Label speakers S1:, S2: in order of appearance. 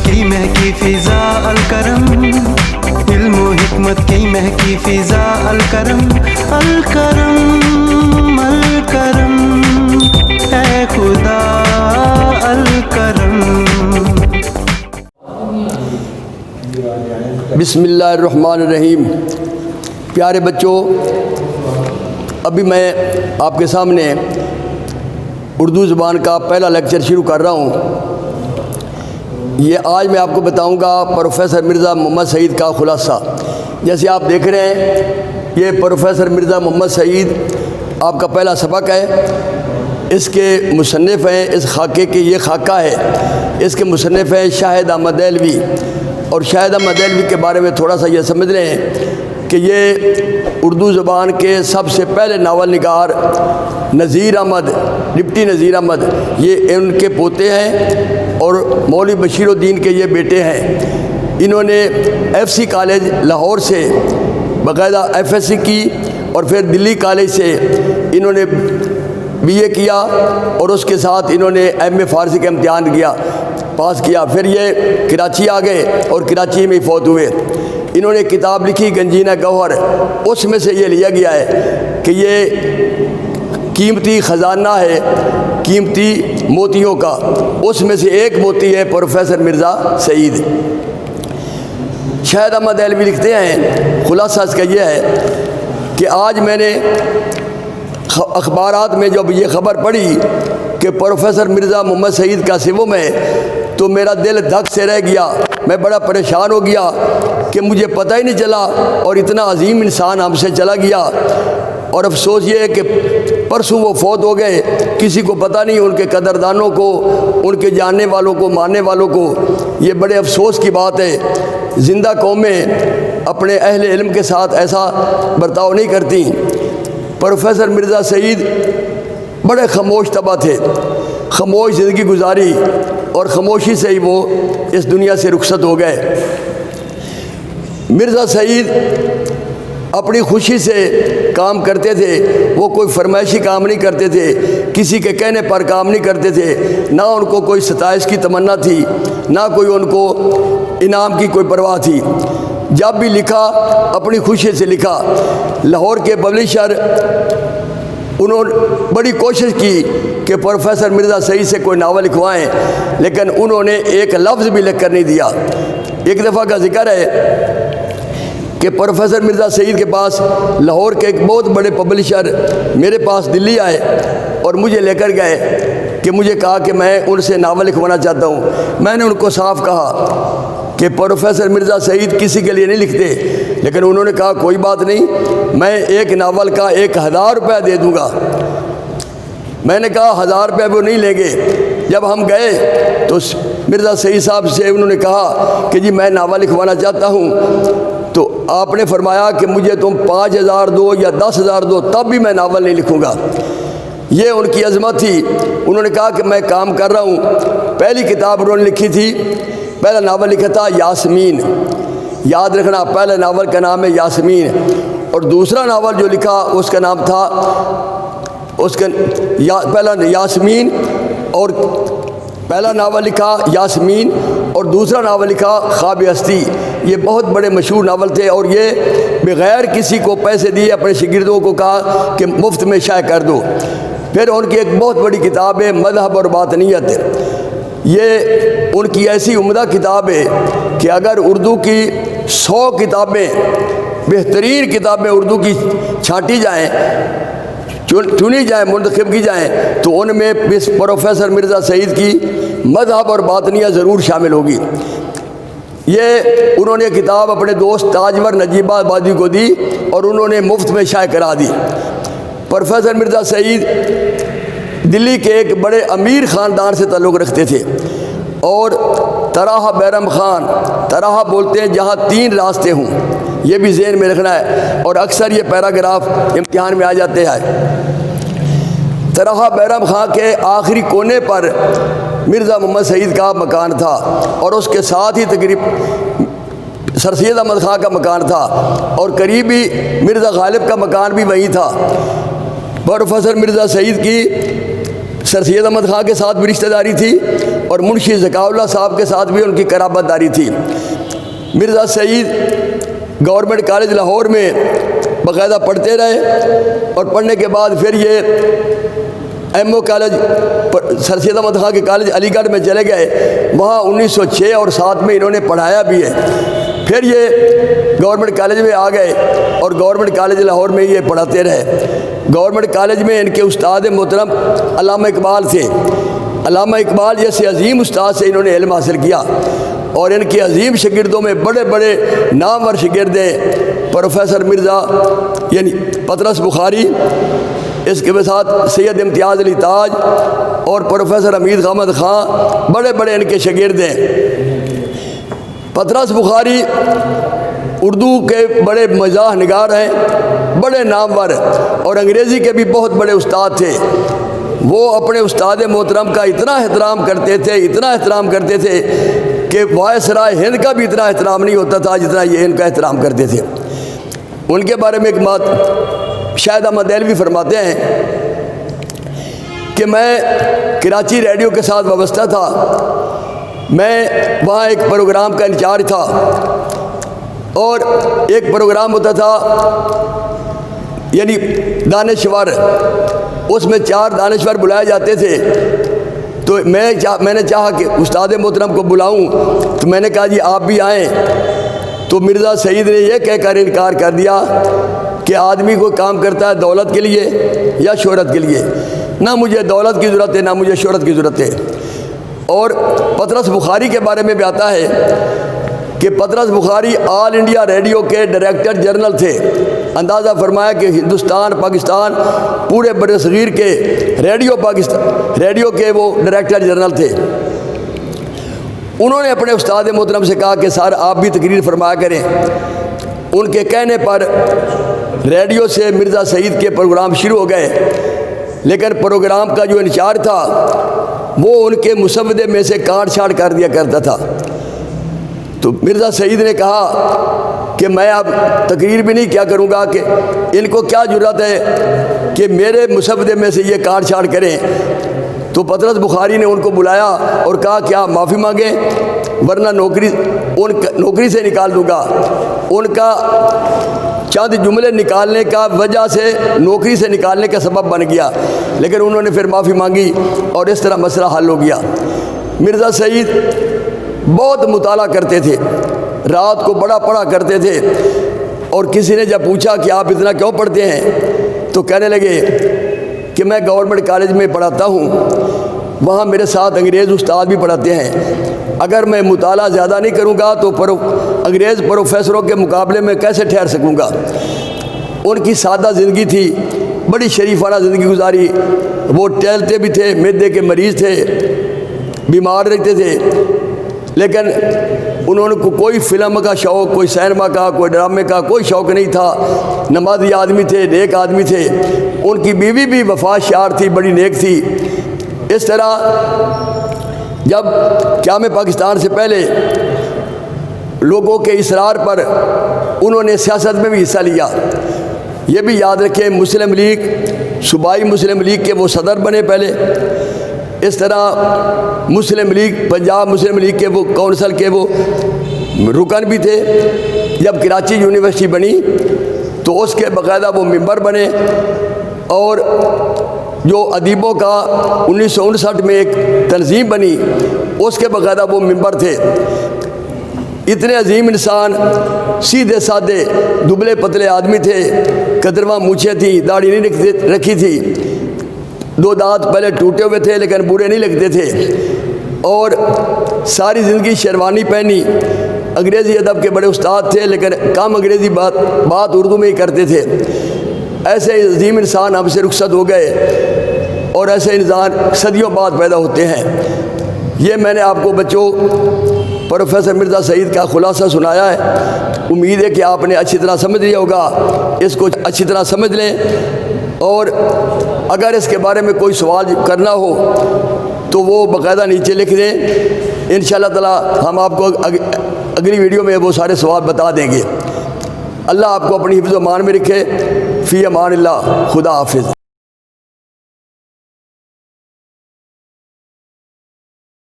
S1: کی مہکی فضا الکرم، علم و حکمت کی مہکی فضا الکرم، الکرم الکرم اے خدا الکرم۔
S2: بسم اللہ الرحمن الرحیم۔ پیارے بچوں، ابھی میں آپ کے سامنے اردو زبان کا پہلا لیکچر شروع کر رہا ہوں۔ یہ آج میں آپ کو بتاؤں گا پروفیسر مرزا محمد سعید کا خلاصہ۔ جیسے آپ دیکھ رہے ہیں، یہ پروفیسر مرزا محمد سعید آپ کا پہلا سبق ہے۔ اس کے مصنف ہیں، اس خاکے کے یہ خاکہ ہے، اس کے مصنف ہیں شاہد احمد دہلوی۔ اور شاہد احمد دہلوی کے بارے میں تھوڑا سا یہ سمجھ لیں کہ یہ اردو زبان کے سب سے پہلے ناول نگار نذیر احمد، ڈپٹی نذیر احمد، یہ ان کے پوتے ہیں اور مولوی بشیر الدین کے یہ بیٹے ہیں۔ انہوں نے ایف سی کالج لاہور سے باقاعدہ ایف ایس سی کی، اور پھر دلی کالج سے انہوں نے بی اے کیا، اور اس کے ساتھ انہوں نے ایم اے فارسی کا امتحان کیا، پاس کیا۔ پھر یہ کراچی آ گئے اور کراچی میں فوت ہوئے۔ انہوں نے کتاب لکھی گنجینہ گوہر، اس میں سے یہ لیا گیا ہے کہ یہ قیمتی خزانہ ہے قیمتی موتیوں کا، اس میں سے ایک موتی ہے پروفیسر مرزا سعید۔ شاہد احمد دہلوی لکھتے ہیں، خلاصہ اس کا یہ ہے کہ آج میں نے اخبارات میں جب یہ خبر پڑھی کہ پروفیسر مرزا محمد سعید کا سوم ہے تو میرا دل دھک سے رہ گیا، میں بڑا پریشان ہو گیا کہ مجھے پتہ ہی نہیں چلا، اور اتنا عظیم انسان ہم سے چلا گیا۔ اور افسوس یہ ہے کہ پرسوں وہ فوت ہو گئے، کسی کو پتہ نہیں، ان کے قدردانوں کو، ان کے جاننے والوں کو، ماننے والوں کو۔ یہ بڑے افسوس کی بات ہے۔ زندہ قومیں اپنے اہل علم کے ساتھ ایسا برتاؤ نہیں کرتی۔ پروفیسر مرزا سعید بڑے خاموش طبع تھے، خاموش زندگی گزاری، اور خاموشی سے ہی وہ اس دنیا سے رخصت ہو گئے۔ مرزا سعید اپنی خوشی سے کام کرتے تھے، وہ کوئی فرمائشی کام نہیں کرتے تھے، کسی کے کہنے پر کام نہیں کرتے تھے، نہ ان کو کوئی ستائش کی تمنا تھی، نہ کوئی ان کو انعام کی کوئی پرواہ تھی۔ جب بھی لکھا اپنی خوشی سے لکھا۔ لاہور کے پبلشر انہوں نے بڑی کوشش کی کہ پروفیسر مرزا سعید سے کوئی ناول لکھوائیں، لیکن انہوں نے ایک لفظ بھی لکھ کر نہیں دیا۔ ایک دفعہ کا ذکر ہے کہ پروفیسر مرزا سعید کے پاس لاہور کے ایک بہت بڑے پبلشر میرے پاس دلی آئے اور مجھے لے کر گئے کہ مجھے کہا کہ میں ان سے ناول لکھوانا چاہتا ہوں۔ میں نے ان کو صاف کہا کہ پروفیسر مرزا سعید کسی کے لیے نہیں لکھتے، لیکن انہوں نے کہا کوئی بات نہیں، میں ایک ناول کا 1000 روپیہ دے دوں گا۔ میں نے کہا 1000 روپیہ وہ نہیں لیں گے۔ جب ہم گئے تو مرزا سعید صاحب سے انہوں نے کہا کہ جی میں ناول لکھوانا چاہتا ہوں، تو آپ نے فرمایا کہ مجھے تم 5000 دو یا 10000 دو، تب بھی میں ناول نہیں لکھوں گا۔ یہ ان کی عظمت تھی۔ انہوں نے کہا کہ میں کام کر رہا ہوں۔ پہلی کتاب انہوں نے لکھی تھی، پہلا ناول لکھا تھا یاسمین، یاد رکھنا پہلے ناول کا نام ہے یاسمین، اور دوسرا ناول جو لکھا اس کا نام تھا پہلا یاسمین، اور پہلا ناول لکھا یاسمین اور دوسرا ناول لکھا خواب ہستی۔ یہ بہت بڑے مشہور ناول تھے، اور یہ بغیر کسی کو پیسے دیے اپنے شاگردوں کو کہا کہ مفت میں شائع کر دو۔ پھر ان کی ایک بہت بڑی کتاب ہے مذہب اور باطنیت۔ یہ ان کی ایسی عمدہ کتاب ہے کہ اگر اردو کی 100 کتابیں، بہترین کتابیں اردو کی چھانٹی جائیں، چنی جائیں، منتخب کی جائیں، تو ان میں پروفیسر مرزا سعید کی مذہب اور باطنیت ضرور شامل ہوگی۔ یہ انہوں نے کتاب اپنے دوست تاجور نجیب آبادی کو دی اور انہوں نے مفت میں شائع کرا دی۔ پروفیسر مرزا سعید دلی کے ایک بڑے امیر خاندان سے تعلق رکھتے تھے، اور طرح بیرم خان، طرح بولتے ہیں جہاں 3 راستے ہوں، یہ بھی ذہن میں رکھنا ہے، اور اکثر یہ پیراگراف امتحان میں آ جاتے ہیں۔ طرح بیرم خان کے آخری کونے پر مرزا محمد سعید کا مکان تھا، اور اس کے ساتھ ہی سر سید احمد خان کا مکان تھا، اور قریبی مرزا غالب کا مکان بھی وہیں تھا۔ پروفیسر مرزا سعید کی سر سید احمد خان کے ساتھ بھی رشتہ داری تھی اور منشی ذکاء اللہ صاحب کے ساتھ بھی ان کی قرابت داری تھی۔ مرزا سعید گورنمنٹ کالج لاہور میں باقاعدہ پڑھتے رہے اور پڑھنے کے بعد پھر یہ ایم او کالج سر سید احمد خان کے کالج علی گڑھ میں چلے گئے، وہاں 1906 اور 7 میں انہوں نے پڑھایا بھی ہے۔ پھر یہ گورنمنٹ کالج میں آ گئے اور گورنمنٹ کالج لاہور میں یہ پڑھاتے رہے۔ گورنمنٹ کالج میں ان کے استاد محترم علامہ اقبال تھے۔ علامہ اقبال جیسے عظیم استاد سے انہوں نے علم حاصل کیا اور ان کے عظیم شاگردوں میں بڑے بڑے نامور شاگرد ہیں پروفیسر مرزا یعنی پطرس بخاری، اس کے ساتھ سید امتیاز علی تاج اور پروفیسر حمید حامد خان، بڑے بڑے ان کے شاگرد ہیں۔ پطرس بخاری اردو کے بڑے مزاح نگار ہیں، بڑے نامور، اور انگریزی کے بھی بہت بڑے استاد تھے۔ وہ اپنے استاد محترم کا اتنا احترام کرتے تھے کہ وائسرائے ہند کا بھی اتنا احترام نہیں ہوتا تھا جتنا یہ ان کا احترام کرتے تھے۔ ان کے بارے میں ایک بات شاہد احمد دہلوی فرماتے ہیں کہ میں کراچی ریڈیو کے ساتھ وابستہ تھا، میں وہاں ایک پروگرام کا انچارج تھا اور ایک پروگرام ہوتا تھا یعنی دانشور، اس میں 4 دانشور بلائے جاتے تھے۔ تو میں نے چاہا کہ استاد محترم کو بلاؤں، تو میں نے کہا جی آپ بھی آئیں، تو مرزا سعید نے یہ کہہ کر انکار کر دیا کہ آدمی کوئی کام کرتا ہے دولت کے لیے یا شہرت کے لیے، نہ مجھے دولت کی ضرورت ہے نہ مجھے شہرت کی ضرورت ہے۔ اور پطرس بخاری کے بارے میں بھی آتا ہے کہ پطرس بخاری آل انڈیا ریڈیو کے ڈائریکٹر جنرل تھے۔ اندازہ فرمایا کہ ہندوستان پاکستان پورے بر صغیر کے ریڈیو کے وہ ڈائریکٹر جنرل تھے۔ انہوں نے اپنے استاد محترم سے کہا کہ سر آپ بھی تقریر فرمایا کریں۔ ان کے کہنے پر ریڈیو سے مرزا سعید کے پروگرام شروع ہو گئے، لیکن پروگرام کا جو انچارج تھا وہ ان کے مسودے میں سے کاٹ چھاٹ کر دیا کرتا تھا۔ تو مرزا سعید نے کہا کہ میں اب تقریر بھی نہیں کیا کروں گا کہ ان کو کیا جرات ہے کہ میرے مسودے میں سے یہ کاٹ چھاٹ کریں۔ تو پطرس بخاری نے ان کو بلایا اور کہا کہ آپ معافی مانگیں ورنہ نوکری سے نکال دوں گا۔ ان کا چند جملے نکالنے کا وجہ سے نوکری سے نکالنے کا سبب بن گیا، لیکن انہوں نے پھر معافی مانگی اور اس طرح مسئلہ حل ہو گیا۔ مرزا سعید بہت مطالعہ کرتے تھے، رات کو بڑا پڑھا کرتے تھے، اور کسی نے جب پوچھا کہ آپ اتنا کیوں پڑھتے ہیں تو کہنے لگے کہ میں گورنمنٹ کالج میں پڑھاتا ہوں، وہاں میرے ساتھ انگریز استاد بھی پڑھاتے ہیں، اگر میں مطالعہ زیادہ نہیں کروں گا تو انگریز پروفیسروں کے مقابلے میں کیسے ٹھہر سکوں گا۔ ان کی سادہ زندگی تھی، بڑی شریفانہ زندگی گزاری۔ وہ ٹہلتے بھی تھے، معدے کے مریض تھے، بیمار رہتے تھے، لیکن انہوں نے کوئی فلم کا شوق، کوئی سینما کا، کوئی ڈرامے کا کوئی شوق نہیں تھا۔ نمازی آدمی تھے، نیک آدمی تھے۔ ان کی بیوی بھی وفات شعار تھی، بڑی نیک تھی۔ اس طرح جب قیام پاکستان سے پہلے لوگوں کے اصرار پر انہوں نے سیاست میں بھی حصہ لیا۔ یہ بھی یاد رکھیں مسلم لیگ، صوبائی مسلم لیگ کے وہ صدر بنے پہلے، اس طرح مسلم لیگ، پنجاب مسلم لیگ کے وہ کونسل کے وہ رکن بھی تھے۔ جب کراچی یونیورسٹی بنی تو اس کے باقاعدہ وہ ممبر بنے، اور جو ادیبوں کا 1959 میں ایک تنظیم بنی اس کے باقاعدہ وہ ممبر تھے۔ اتنے عظیم انسان، سیدھے سادے دبلے پتلے آدمی تھے، قدرواں مونچھیں تھیں، داڑھی نہیں رکھی تھی، 2 دانت پہلے ٹوٹے ہوئے تھے لیکن برے نہیں لگتے تھے، اور ساری زندگی شیروانی پہنی۔ انگریزی ادب کے بڑے استاد تھے لیکن کم انگریزی بات اردو میں ہی کرتے تھے۔ ایسے عظیم انسان ہم سے رخصت ہو گئے، اور ایسے انسان صدیوں بعد پیدا ہوتے ہیں۔ یہ میں نے آپ کو بچوں پروفیسر مرزا سعید کا خلاصہ سنایا ہے۔ امید ہے کہ آپ نے اچھی طرح سمجھ لیا ہوگا، اس کو اچھی طرح سمجھ لیں، اور اگر اس کے بارے میں کوئی سوال کرنا ہو تو وہ باقاعدہ نیچے لکھ دیں، انشاءاللہ تعالی ہم آپ کو اگلی ویڈیو میں وہ سارے سوال بتا دیں گے۔ اللہ آپ کو اپنی حفظ و امان میں رکھے۔ فی امان اللہ، خدا حافظ۔